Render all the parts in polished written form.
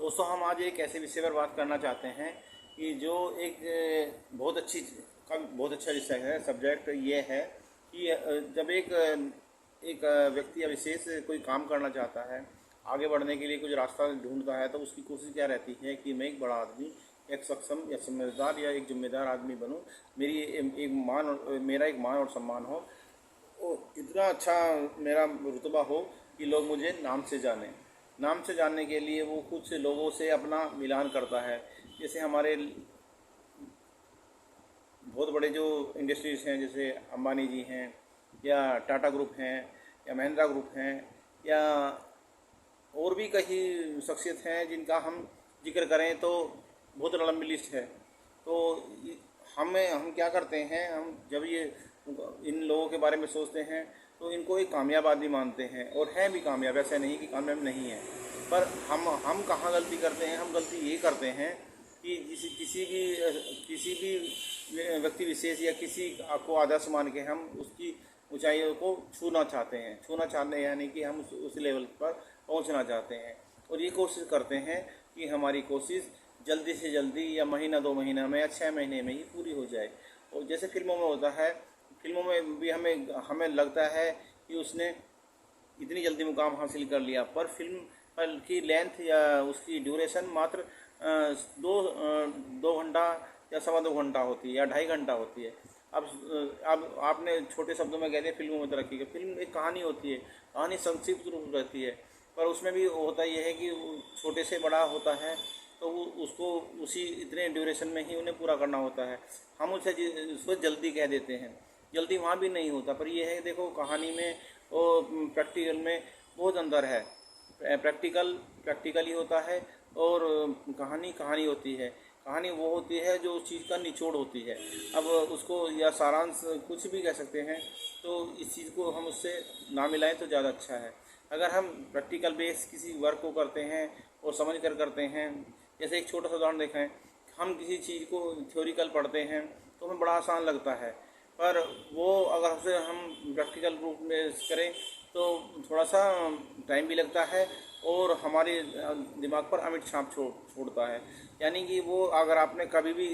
दोस्तों, हम आज एक ऐसे विषय पर बात करना चाहते हैं कि जो एक बहुत अच्छा विषय है। सब्जेक्ट ये है कि जब एक व्यक्ति या विशेष कोई काम करना चाहता है, आगे बढ़ने के लिए कुछ रास्ता ढूंढता है, तो उसकी कोशिश क्या रहती है कि मैं एक बड़ा आदमी, एक सक्षम या समझदार या एक जिम्मेदार आदमी बनूं, मेरा एक मान और सम्मान हो, इतना अच्छा मेरा रुतबा हो कि लोग मुझे नाम से जानें। नाम से जानने के लिए वो कुछ लोगों से अपना मिलान करता है। जैसे हमारे बहुत बड़े जो इंडस्ट्रीज हैं, जैसे अंबानी जी हैं, या टाटा ग्रुप हैं, या महिंद्रा ग्रुप हैं, या और भी कई शख्सियत हैं जिनका हम जिक्र करें तो बहुत लंबी लिस्ट है। तो हम क्या करते हैं, हम जब ये इन लोगों के बारे में सोचते हैं तो इनको एक कामयाब आदमी मानते हैं, और हैं भी कामयाब, ऐसा नहीं कि कामयाब नहीं है। पर हम कहाँ गलती करते हैं? हम गलती ये करते हैं कि किसी भी व्यक्ति विशेष या किसी को आदर्श मान के हम उसकी ऊंचाइयों को छूना चाहते हैं, यानी कि हम उस लेवल पर पहुंचना चाहते हैं, और ये कोशिश करते हैं कि हमारी कोशिश जल्दी से जल्दी या महीना 2 महीना में या 6 महीने में ही पूरी हो जाए। और जैसे फिल्मों में होता है, फिल्मों में भी हमें लगता है कि उसने इतनी जल्दी मुकाम हासिल कर लिया, पर फिल्म की लेंथ या उसकी ड्यूरेशन मात्र दो घंटा या 2.25 घंटा होती है, या 2.5 घंटा होती है। अब आपने छोटे शब्दों में कह दिया फिल्मों में तरक्की की। फिल्म एक कहानी होती है, कहानी संक्षिप्त रूप रहती है, पर उसमें भी होता यह है कि छोटे से बड़ा होता है, तो उसको उसी इतने ड्यूरेशन में ही उन्हें पूरा करना होता है। हम उसको जल्दी कह देते हैं, जल्दी वहाँ भी नहीं होता। पर यह है, देखो, कहानी में और प्रैक्टिकल में बहुत अंतर है। प्रैक्टिकल ही होता है, और कहानी होती है। कहानी वो होती है जो उस चीज़ का निचोड़ होती है। अब उसको या सारांश कुछ भी कह सकते हैं। तो इस चीज़ को हम उससे ना मिलाएं तो ज़्यादा अच्छा है। अगर हम प्रैक्टिकल बेस किसी वर्क को करते हैं और समझ कर करते हैं, जैसे एक छोटा सा उदाहरण देखें, हम किसी चीज़ को थ्योरिकल पढ़ते हैं तो हमें बड़ा आसान लगता है, पर वो अगर उसे हम प्रैक्टिकल रूप में करें तो थोड़ा सा टाइम भी लगता है, और हमारे दिमाग पर अमिट छाप छोड़ता है। यानी कि वो अगर आपने कभी भी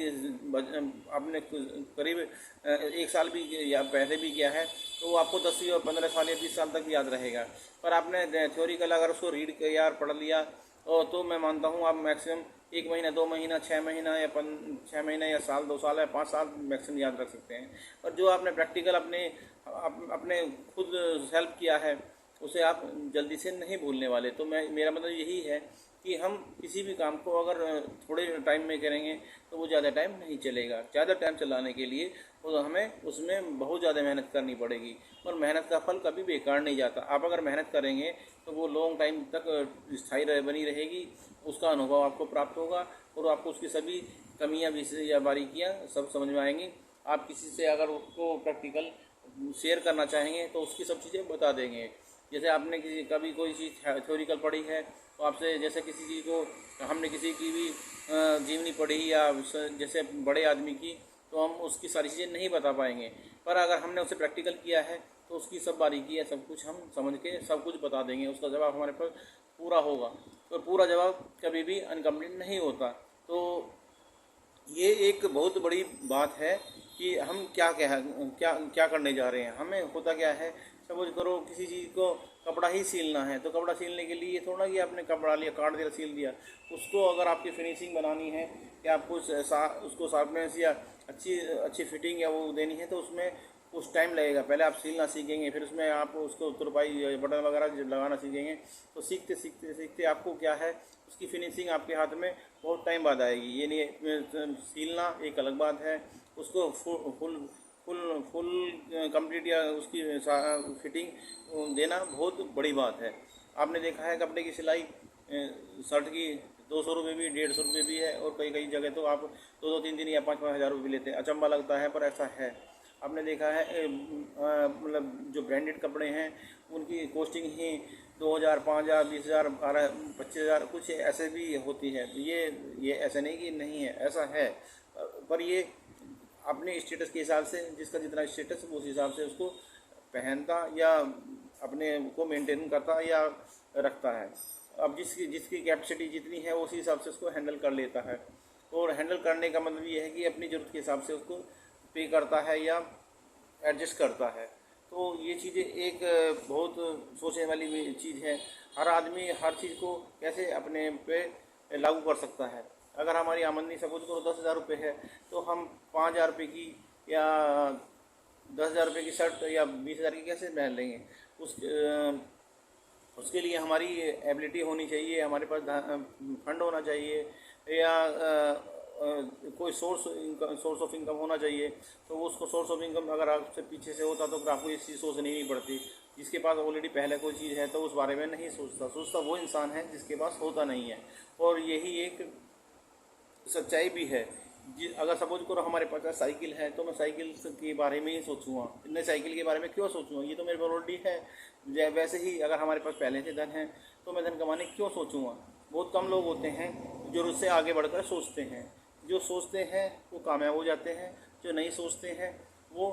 आपने करीब 1 साल भी या पहले भी किया है, तो वो आपको 10 या 15 साल या 20 साल तक याद रहेगा। पर आपने थ्योरिकल अगर उसको रीड किया और पढ़ लिया, और तो मैं मानता हूँ आप मैक्सिमम 1 महीना, 2 महीना, 6 महीना या 6 महीना या साल, 2 साल या 5 साल मैक्सिमम याद रख सकते हैं। और जो आपने प्रैक्टिकल अपने खुद हेल्प किया है, उसे आप जल्दी से नहीं भूलने वाले। तो मेरा मतलब यही है कि हम किसी भी काम को अगर थोड़े टाइम में करेंगे तो वो ज़्यादा टाइम नहीं चलेगा। ज़्यादा टाइम चलाने के लिए तो हमें उसमें बहुत ज़्यादा मेहनत करनी पड़ेगी, और मेहनत का फल कभी बेकार नहीं जाता। आप अगर मेहनत करेंगे तो वो लॉन्ग टाइम तक स्थायी बनी रहेगी, उसका अनुभव आपको प्राप्त होगा, और आपको उसकी सभी कमियां या बारीकियां सब समझ में आएंगी। आप किसी से अगर उसको प्रैक्टिकल शेयर करना चाहेंगे तो उसकी सब चीज़ें बता देंगे। जैसे आपने कभी कोई चीज़ थ्योरिकल पढ़ी है, तो आपसे जैसे किसी चीज़ को हमने किसी की भी जीवनी पढ़ी, या जैसे बड़े आदमी की, तो हम उसकी सारी चीज़ें नहीं बता पाएंगे। पर अगर हमने उसे प्रैक्टिकल किया है तो उसकी सब बारीकी है, सब कुछ हम समझ के सब कुछ बता देंगे। उसका जवाब हमारे पास पूरा होगा, तो पूरा जवाब कभी भी अनकम्प्लीट नहीं होता। तो ये एक बहुत बड़ी बात है कि हम क्या क्या करने जा रहे हैं। हमें होता क्या है, सपोज करो किसी चीज़ को कपड़ा ही सिलना है, तो कपड़ा सिलने के लिए थोड़ा कि आपने कपड़ा लिया, काट दिया, सिल दिया। उसको अगर आपकी फिनिशिंग बनानी है, या आपको उसको शार्पनेस या अच्छी फिटिंग या वो देनी है, तो उसमें कुछ टाइम लगेगा। पहले आप सिलना सीखेंगे, फिर उसमें आप उसको तुरपाई बटन वगैरह लगाना सीखेंगे। तो सीखते सीखते सीखते आपको क्या है, उसकी फिनिशिंग आपके हाथ में बहुत टाइम बाद आएगी। ये नहीं, सिलना एक अलग बात है, उसको फुल फुल फुल कंप्लीट या उसकी फिटिंग देना बहुत बड़ी बात है। आपने देखा है कपड़े की सिलाई, शर्ट की 200 रुपये भी, 150 रुपये भी है, और कई कई जगह तो आप 2-2 3 दिन या 5-5 हज़ार रुपये लेते हैं। अचंभा लगता है, पर ऐसा है। आपने देखा है मतलब जो ब्रांडेड कपड़े हैं उनकी कॉस्टिंग ही 2,000, 5,000, 20,000, 12, 25,000 कुछ ऐसे भी होती है। तो ये ऐसा नहीं कि नहीं है, ऐसा है। पर ये अपने स्टेटस के हिसाब से, जिसका जितना स्टेटस उस हिसाब से उसको पहनता या अपने को मेंटेन करता या रखता है। अब जिसकी जिसकी कैपेसिटी जितनी है उसी हिसाब से उसको हैंडल कर लेता है। और हैंडल करने का मतलब ये है कि अपनी ज़रूरत के हिसाब से उसको पे करता है या एडजस्ट करता है। तो ये चीज़ें एक बहुत सोचने वाली चीज़ है। हर आदमी हर चीज़ को कैसे अपने पे लागू कर सकता है। अगर हमारी आमदनी सपोज करो 10,000 रुपये है, तो हम 5,000 रुपये की या 10,000 रुपये की शर्ट या 20,000 की कैसे पहन लेंगे। उसके लिए हमारी एबिलिटी होनी चाहिए, हमारे पास फंड होना चाहिए या कोई सोर्स ऑफ इनकम होना चाहिए। तो उसको सोर्स ऑफ इनकम अगर आपसे पीछे से होता तो फिर आपको ये चीज़ सोचनी नहीं पड़ती। जिसके पास ऑलरेडी पहले कोई चीज़ है तो उस बारे में नहीं सोचता वो इंसान है जिसके पास होता नहीं है। और यही एक सच्चाई भी है। अगर सपोज करो हमारे पास साइकिल है तो मैं साइकिल के बारे में ही सोचूंगा, मैं साइकिल के बारे में क्यों सोचूंगा, ये तो मेरे पास ऑलरेडी है। वैसे ही अगर हमारे पास पहले से धन है तो मैं धन कमाने क्यों सोचूंगा। बहुत कम लोग होते हैं जो उससे आगे बढ़कर सोचते हैं। जो सोचते हैं वो कामयाब हो जाते हैं, जो नहीं सोचते हैं वो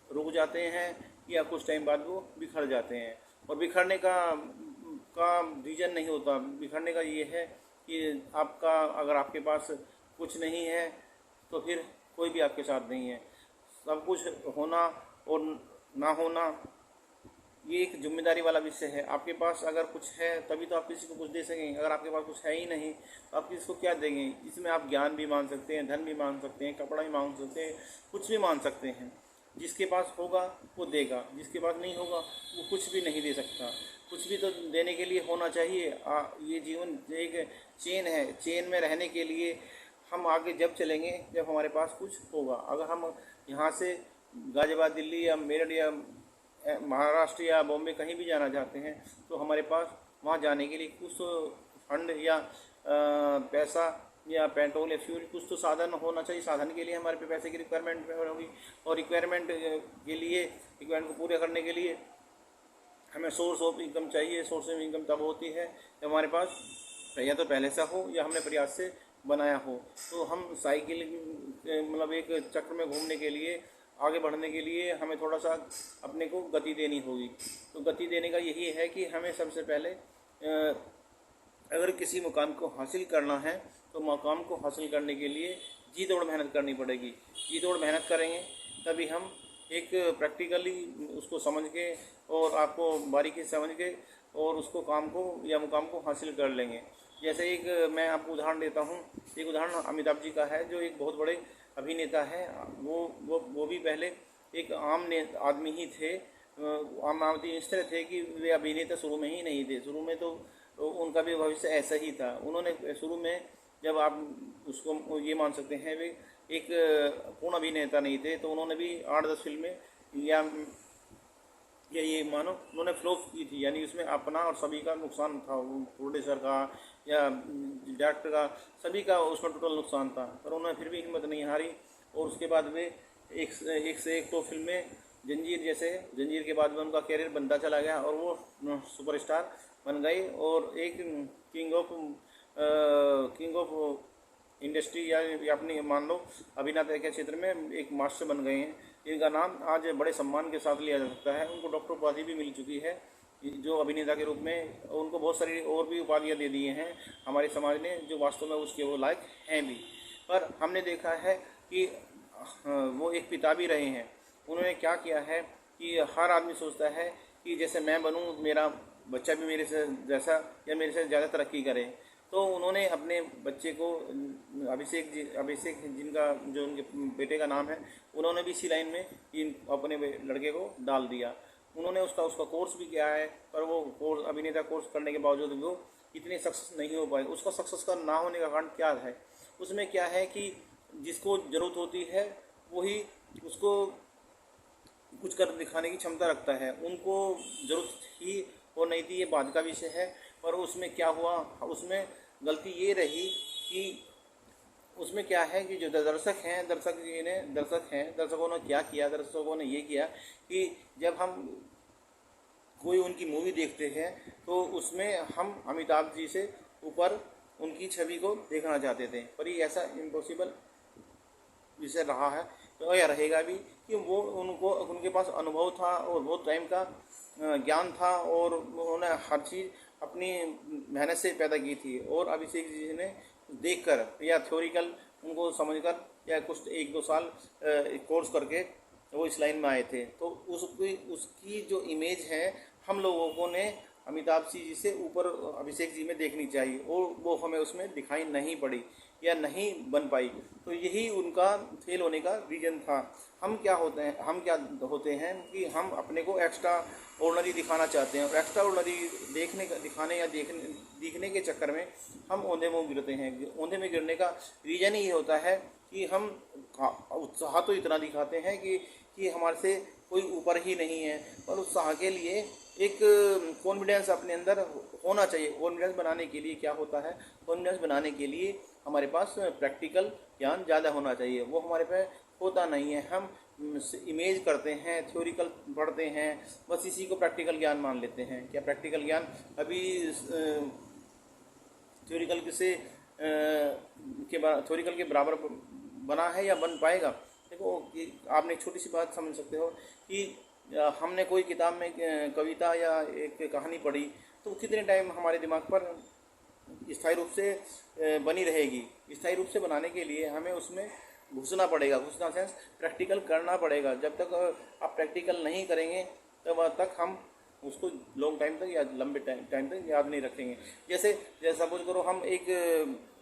रुक जाते हैं या कुछ टाइम बाद वो बिखर जाते हैं। और बिखरने का रीज़न नहीं होता। बिखरने का ये है कि आपका अगर आपके पास कुछ नहीं है तो फिर कोई भी आपके साथ नहीं है। सब कुछ होना और ना होना ये एक जिम्मेदारी वाला विषय है। आपके पास अगर कुछ है तभी तो आप किसी को कुछ दे सकेंगे। अगर आपके पास कुछ है ही नहीं तो आप किसी को क्या देंगे। इसमें आप ज्ञान भी मांग सकते हैं, धन भी मांग सकते हैं, कपड़ा भी मांग सकते हैं, कुछ भी मांग सकते हैं। जिसके पास होगा वो देगा, जिसके पास नहीं होगा वो कुछ भी नहीं दे सकता। कुछ भी तो देने के लिए होना चाहिए। ये जीवन एक चेन है। चेन में रहने के लिए हम आगे जब चलेंगे जब हमारे पास कुछ होगा। अगर हम यहाँ से गाज़ियाबाद, दिल्ली या मेरठ या महाराष्ट्र या बॉम्बे कहीं भी जाना चाहते हैं तो हमारे पास वहाँ जाने के लिए कुछ फंड या पैसा या पेट्रोल या फ्यूल कुछ तो साधन होना चाहिए। साधन के लिए हमारे पे पैसे की रिक्वायरमेंट होगी और रिक्वायरमेंट को पूरे करने के लिए हमें सोर्स ऑफ इनकम चाहिए। सोर्स ऑफ इनकम तब होती है जब हमारे पास या तो पहले से हो या हमने प्रयास से बनाया हो। तो हम साइकिल मतलब एक चक्र में घूमने के लिए, आगे बढ़ने के लिए हमें थोड़ा सा अपने को गति देनी होगी। तो गति देने का यही है कि हमें सबसे पहले अगर किसी मुकाम को हासिल करना है तो मुकाम को हासिल करने के लिए जी तोड़ मेहनत करनी पड़ेगी। जी तोड़ मेहनत करेंगे तभी हम एक प्रैक्टिकली उसको समझ के और आपको बारीकी से समझ के और उसको काम को या मुकाम को हासिल कर लेंगे। जैसे एक मैं आपको उदाहरण देता हूँ। एक उदाहरण अमिताभ जी का है जो एक बहुत बड़े अभिनेता है। वो भी पहले एक आम आदमी ही थे। आम आदमी इस तरह थे कि वे अभिनेता शुरू में ही नहीं थे। शुरू में तो उनका भी भविष्य ऐसा ही था। उन्होंने शुरू में जब आप उसको ये मान सकते हैं वे एक पूर्ण अभिनेता नहीं थे तो उन्होंने भी 8-10 फिल्में या ये मानो उन्होंने फ्लॉप की थी। यानी उसमें अपना और सभी का नुकसान था, प्रोड्यूसर का या डायरेक्टर का, सभी का उसमें टोटल नुकसान था। पर उन्होंने फिर भी हिम्मत नहीं हारी और उसके बाद वे एक से एक तो फिल्में जंजीर के बाद में उनका कैरियर बनता चला गया और वो सुपरस्टार बन गई और एक किंग ऑफ इंडस्ट्री या अपनी मान लो अभिनेता के क्षेत्र में एक मास्टर बन गए हैं। इनका नाम आज बड़े सम्मान के साथ लिया जा सकता है। उनको डॉक्टर उपाधि भी मिल चुकी है जो अभिनेता के रूप में। उनको बहुत सारी और भी उपाधियाँ दे दी हैं हमारे समाज ने जो वास्तव में उसके वो लायक हैं भी। पर हमने देखा है कि वो एक पिता भी रहे हैं। उन्होंने क्या किया है कि हर आदमी सोचता है कि जैसे मैं बनूं मेरा बच्चा भी मेरे से जैसा या मेरे से ज़्यादा तरक्की करे। तो उन्होंने अपने बच्चे को अभिषेक जिनका जो उनके बेटे का नाम है, उन्होंने भी इसी लाइन में अपने लड़के को डाल दिया। उन्होंने उसका कोर्स भी किया है पर वो कोर्स अभिनेता कोर्स करने के बावजूद वो इतने सक्सेस नहीं हो पाए। उसका सक्सेस का ना होने का कारण क्या है? उसमें क्या है कि जिसको ज़रूरत होती है वही उसको कुछ कर दिखाने की क्षमता रखता है। उनको ज़रूरत ही और नहीं थी, ये बाद का विषय है। पर उसमें क्या हुआ, उसमें गलती ये रही कि उसमें क्या है कि जो दर्शकों ने क्या किया, दर्शकों ने ये किया कि जब हम कोई उनकी मूवी देखते हैं तो उसमें हम अमिताभ जी से ऊपर उनकी छवि को देखना चाहते थे। पर ये ऐसा इम्पॉसिबल विषय रहा है तो यह रहेगा भी कि वो उनके पास अनुभव था और बहुत टाइम का ज्ञान था और उन्होंने हर चीज़ अपनी मेहनत से पैदा की थी, और अभिषेक जी ने देखकर या थ्योरिकल उनको समझकर या कुछ 1-2 साल कोर्स करके वो इस लाइन में आए थे। तो उसकी उसकी जो इमेज है हम लोगों ने अमिताभ जी से ऊपर अभिषेक जी में देखनी चाहिए, और वो हमें उसमें दिखाई नहीं पड़ी या नहीं बन पाई। तो यही उनका फेल होने का रीज़न था। हम क्या होते हैं कि हम अपने को एक्स्ट्रा ऑर्डिनरी दिखाना चाहते हैं, और एक्स्ट्रा ऑर्डिनरी दिखने के चक्कर में हम औंधे मुँह गिरते हैं। औंधे में गिरने का रीज़न ही ये होता है कि हम उत्साह तो इतना दिखाते हैं कि हमारे से कोई ऊपर ही नहीं है, और उत्साह के लिए एक कॉन्फिडेंस अपने अंदर होना चाहिए। कॉन्फिडेंस बनाने के लिए क्या होता है, कॉन्फिडेंस बनाने के लिए हमारे पास प्रैक्टिकल ज्ञान ज़्यादा होना चाहिए, वो हमारे पास होता नहीं है। हम इमेज करते हैं, थ्योरिकल पढ़ते हैं, बस इसी को प्रैक्टिकल ज्ञान मान लेते हैं। क्या प्रैक्टिकल ज्ञान अभी थ्योरिकल से थ्योरिकल के बराबर बना है या बन पाएगा? देखो कि आपने एक छोटी सी बात समझ सकते हो कि हमने कोई किताब में कविता या एक कहानी पढ़ी, तो कितने टाइम हमारे दिमाग पर स्थायी रूप से बनी रहेगी। स्थायी रूप से बनाने के लिए हमें उसमें घुसना पड़ेगा, घुसना सेंस प्रैक्टिकल करना पड़ेगा। जब तक आप प्रैक्टिकल नहीं करेंगे तब तक हम उसको लॉन्ग टाइम तक या लंबे टाइम तक याद नहीं रखेंगे। जैसे सपोज करो हम एक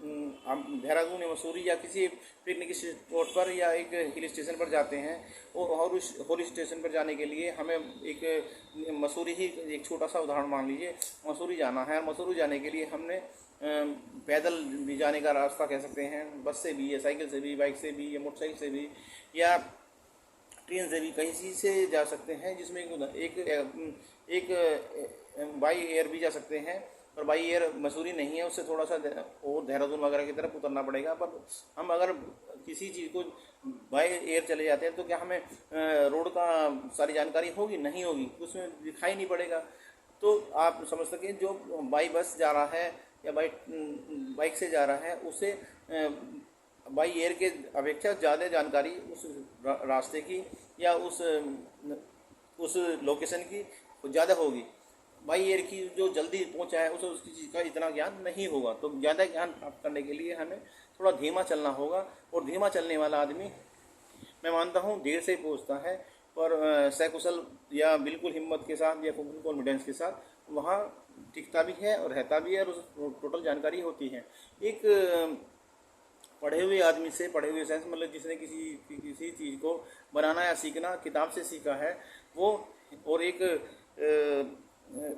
देहरादून या मसूरी या किसी पिकनिक स्पॉट पर या एक हिल स्टेशन पर जाते हैं, और उस हिल स्टेशन पर जाने के लिए हमें एक मसूरी ही एक छोटा सा उदाहरण मान लीजिए, मसूरी जाना है। मसूरी जाने के लिए हमने पैदल भी जाने का रास्ता कह सकते हैं, बस से भी या साइकिल से भी, बाइक से भी या मोटरसाइकिल से भी या ट्रेन से भी, कहीं चीज़ से जा सकते हैं, जिसमें एक बाई एयर भी जा सकते हैं। पर बाई एयर मसूरी नहीं है, उससे थोड़ा सा और देहरादून वगैरह की तरफ उतरना पड़ेगा। पर हम अगर किसी चीज़ को बाई एयर चले जाते हैं तो क्या हमें रोड का सारी जानकारी होगी? नहीं होगी, उसमें दिखाई नहीं पड़ेगा। तो आप समझ सकें जो बाई बस जा रहा है या बाइक से जा रहा है, उसे बाई एयर के अपेक्षा ज़्यादा जानकारी उस रास्ते की या उस लोकेशन की ज़्यादा होगी। बाई एयर की जो जल्दी पहुंचा है उसे उसकी चीज़ का इतना ज्ञान नहीं होगा। तो ज़्यादा ज्ञान प्राप्त करने के लिए हमें थोड़ा धीमा चलना होगा, और धीमा चलने वाला आदमी मैं मानता हूँ देर से पहुँचता है, पर सकुशल या बिल्कुल हिम्मत के साथ या फुल कॉन्फिडेंस के साथ वहाँ टिकता भी है और रहता भी है, और उस टोटल जानकारी होती है। एक पढ़े हुए आदमी से, पढ़े हुए सेंस मतलब जिसने किसी चीज़ को बनाना या सीखना किताब से सीखा है वो, और एक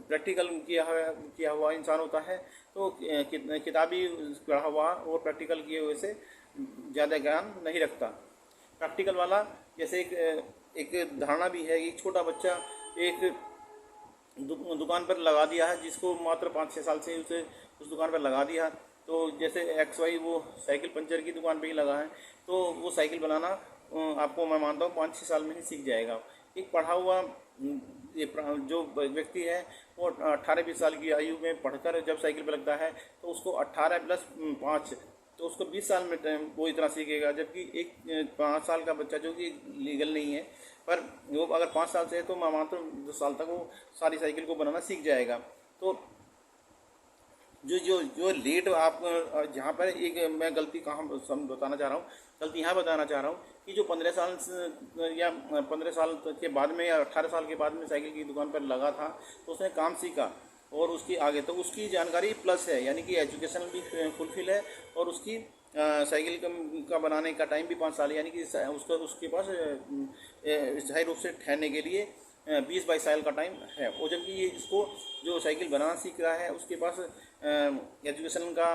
प्रैक्टिकल किया हुआ इंसान होता है, तो किताबी पढ़ा हुआ और प्रैक्टिकल किए हुए से ज़्यादा ज्ञान नहीं रखता। प्रैक्टिकल वाला जैसे एक धारणा भी है कि छोटा बच्चा एक दुकान पर लगा दिया है, जिसको मात्र 5-6 साल से उसे उस दुकान पर लगा दिया, तो जैसे XY वो साइकिल पंचर की दुकान पे ही लगा है, तो वो साइकिल बनाना आपको मैं मानता हूँ 5-6 साल में ही सीख जाएगा। एक पढ़ा हुआ जो व्यक्ति है वो 18-20 साल की आयु में पढ़कर जब साइकिल पर लगता है तो उसको 18+5 तो उसको 20 साल में वो इतना सीखेगा। जबकि एक 5 साल का बच्चा जो कि लीगल नहीं है, पर वो अगर 5 साल से है तो मैं मानता हूँ 2 साल तक वो सारी साइकिल को बनाना सीख जाएगा। तो जो लेट आप जहाँ पर एक मैं गलती कहाँ बताना चाह रहा हूँ, गलती यहाँ बताना चाह रहा हूँ कि जो 15 साल या 15 साल के बाद में या 18 साल के बाद में साइकिल की दुकान पर लगा था, तो उसने काम सीखा और उसकी आगे तो उसकी जानकारी प्लस है, यानी कि एजुकेशन भी फुलफिल है, और उसकी साइकिल का बनाने का टाइम भी 5 साल, यानी कि उसके पास स्थायी रूप से ठहरने के लिए 20-22 साल का टाइम है। और जबकि ये इसको जो साइकिल बनाना सीख रहा है उसके पास एजुकेशन का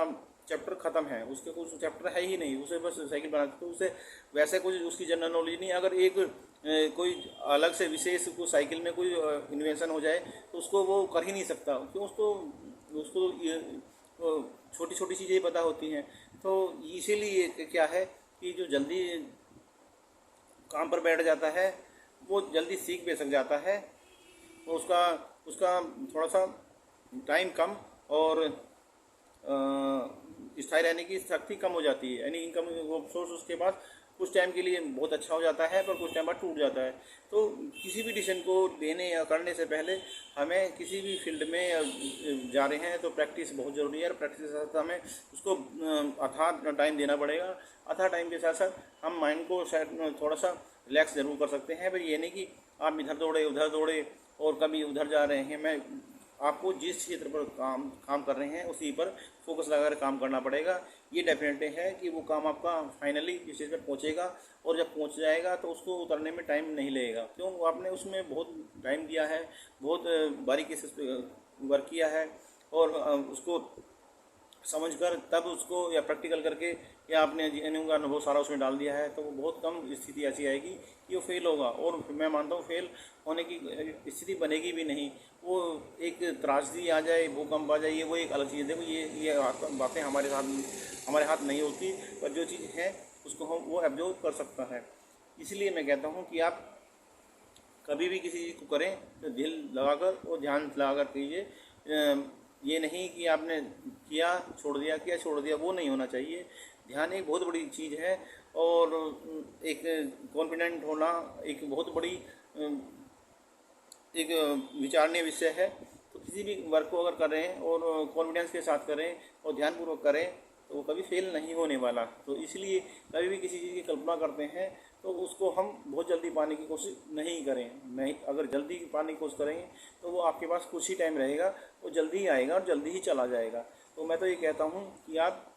चैप्टर ख़त्म है, उसके कुछ चैप्टर है ही नहीं, उसे बस साइकिल बनाना, तो उसे वैसे कुछ उसकी जनरल नॉलेज नहीं। अगर एक कोई अलग से विशेष को साइकिल में कोई इन्वेंशन हो जाए तो उसको वो कर ही नहीं सकता, क्यों? उसको छोटी छोटी चीज़ें पता होती हैं। तो इसीलिए क्या है कि जो जल्दी काम पर बैठ जाता है वो जल्दी सीख भी सक जाता है, तो उसका थोड़ा सा टाइम कम और स्थायी रहने की शक्ति कम हो जाती है, यानी इनकम वो सोर्स उसके पास कुछ टाइम के लिए बहुत अच्छा हो जाता है, पर कुछ टाइम बाद टूट जाता है। तो किसी भी डिसीजन को लेने या करने से पहले हमें किसी भी फील्ड में जा रहे हैं तो प्रैक्टिस बहुत ज़रूरी है, और प्रैक्टिस के साथ साथ हमें उसको अथाह टाइम देना पड़ेगा। अथाह टाइम के साथ साथ हम माइंड को शायद थोड़ा सा रिलैक्स ज़रूर कर सकते हैं, पर ये नहीं कि आप इधर दौड़े उधर दौड़े और कभी उधर जा रहे हैं। मैं आपको जिस क्षेत्र पर काम कर रहे हैं उसी पर फोकस लगाकर काम करना पड़ेगा। ये डेफिनेटली है कि वो काम आपका फाइनली इस चीज़ पर पहुँचेगा, और जब पहुँच जाएगा तो उसको उतरने में टाइम नहीं लगेगा, क्यों आपने उसमें बहुत टाइम दिया है, बहुत बारीकी से उस पर वर्क किया है, और उसको समझकर तब उसको या प्रैक्टिकल करके या आपने जीवन का अनुभव सारा उसमें डाल दिया है, तो वो बहुत कम स्थिति ऐसी आएगी कि वो फेल होगा। और मैं मानता हूँ फेल होने की स्थिति बनेगी भी नहीं। वो एक त्रासदी आ जाए, भूकंप आ जाए, वो एक अलग चीज़ है। देखो ये बातें हमारे हाथ नहीं होती, पर जो चीज़ है उसको हम वो एब्जॉर्व कर सकता है। इसलिए मैं कहता हूँ कि आप कभी भी किसी चीज़ को करें तो दिल लगाकर और ध्यान लगाकर कीजिए। ये नहीं कि आपने किया छोड़ दिया, वो नहीं होना चाहिए। ध्यान एक बहुत बड़ी चीज़ है, और एक कॉन्फिडेंट होना एक बहुत बड़ी एक विचारणीय विषय है। तो किसी भी वर्क को अगर कर रहे हैं और कॉन्फिडेंस के साथ करें और ध्यानपूर्वक करें तो वो कभी फेल नहीं होने वाला। तो इसलिए कभी भी किसी चीज़ की कल्पना करते हैं तो उसको हम बहुत जल्दी पाने की कोशिश नहीं करें। नहीं, अगर जल्दी पाने की कोशिश करेंगे तो वो आपके पास कुछ ही टाइम रहेगा, वो जल्दी ही आएगा और जल्दी ही चला जाएगा। तो मैं तो ये कहता हूँ कि आप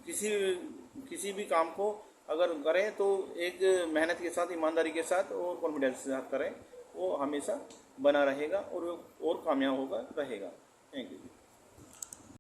किसी भी काम को अगर करें तो एक मेहनत के साथ, ईमानदारी के साथ और कॉन्फिडेंस के साथ करें, वो हमेशा बना रहेगा और कामयाब होगा रहेगा। Thank you.